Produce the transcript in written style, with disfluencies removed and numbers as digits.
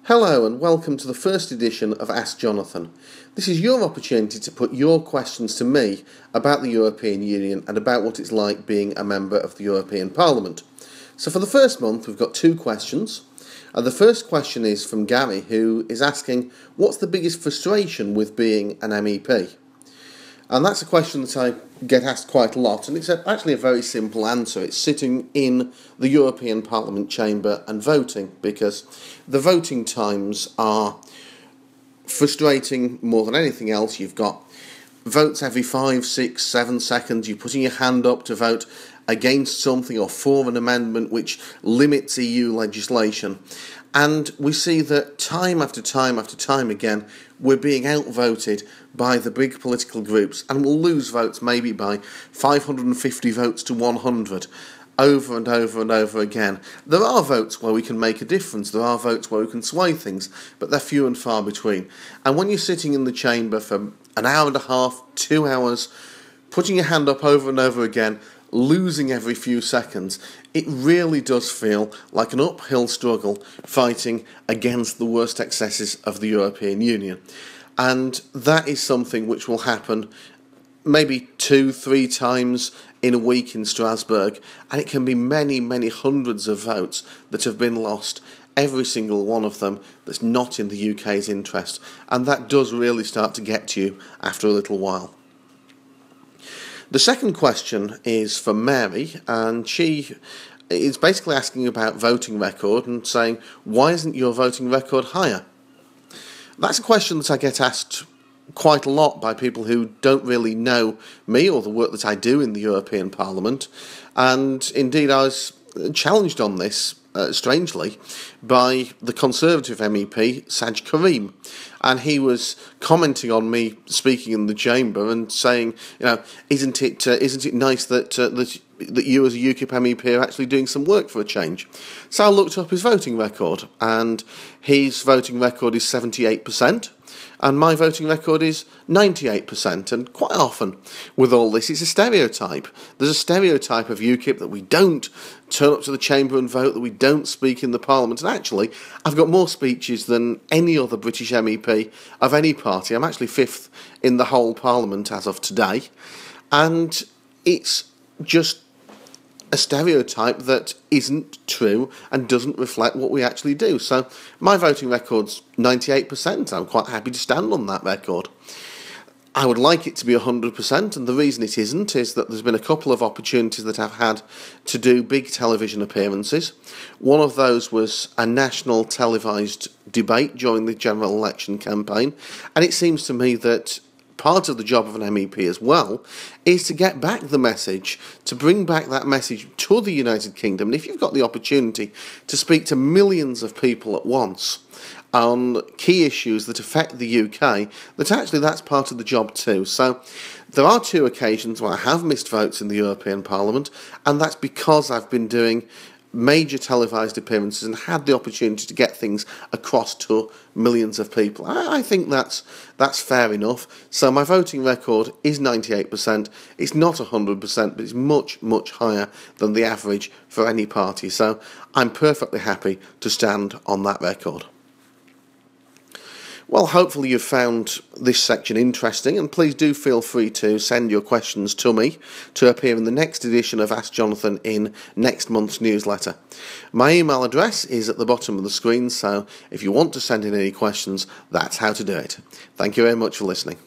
Hello and welcome to the first edition of Ask Jonathan. This is your opportunity to put your questions to me about the European Union and about what it's like being a member of the European Parliament. So for the first month we've got two questions. The first question is from Gary, who is asking, what's the biggest frustration with being an MEP? And that's a question that I get asked quite a lot, and it's actually a very simple answer. It's sitting in the European Parliament chamber and voting, because the voting times are frustrating more than anything else. You've got votes every 5, 6, 7 seconds. You're putting your hand up to vote against something or for an amendment which limits EU legislation. And we see that time after time after time again, we're being outvoted by the big political groups, and we'll lose votes maybe by 550 votes to 100 over and over and over again. There are votes where we can make a difference, there are votes where we can sway things, but they're few and far between. And when you're sitting in the chamber for an hour and a half, 2 hours, putting your hand up over and over again, losing every few seconds, it really does feel like an uphill struggle fighting against the worst excesses of the European Union. And that is something which will happen maybe 2-3 times in a week in Strasbourg, and it can be many, many hundreds of votes that have been lost, every single one of them that's not in the UK's interest, and that does really start to get to you after a little while. The second question is from Mary, and she is basically asking about voting record and saying, why isn't your voting record higher? That's a question that I get asked quite a lot by people who don't really know me or the work that I do in the European Parliament, and indeed I was challenged on this, strangely, by the Conservative MEP, Saj Karim, and he was commenting on me speaking in the chamber and saying, isn't it nice that you as a UKIP MEP are actually doing some work for a change? So I looked up his voting record, and his voting record is 78%. And my voting record is 98%, and quite often with all this, it's a stereotype. There's a stereotype of UKIP that we don't turn up to the chamber and vote, that we don't speak in the Parliament, and actually, I've got more speeches than any other British MEP of any party. I'm actually 5th in the whole Parliament as of today, and it's just a stereotype that isn't true and doesn't reflect what we actually do. So my voting record's 98%. I'm quite happy to stand on that record. I would like it to be 100%, and the reason it isn't is that there's been a couple of opportunities that I've had to do big television appearances. One of those was a national televised debate during the general election campaign, and it seems to me that part of the job of an MEP as well is to get back the message, to bring back that message to the United Kingdom. And if you've got the opportunity to speak to millions of people at once on key issues that affect the UK, that's part of the job too. So there are 2 occasions where I have missed votes in the European Parliament, and that's because I've been doing major televised appearances and had the opportunity to get things across to millions of people. I think that's fair enough. So my voting record is 98%. It's not 100%, but it's much, much higher than the average for any party. So I'm perfectly happy to stand on that record. Well, hopefully you've found this section interesting, and please do feel free to send your questions to me to appear in the next edition of Ask Jonathan in next month's newsletter. My email address is at the bottom of the screen, so if you want to send in any questions, that's how to do it. Thank you very much for listening.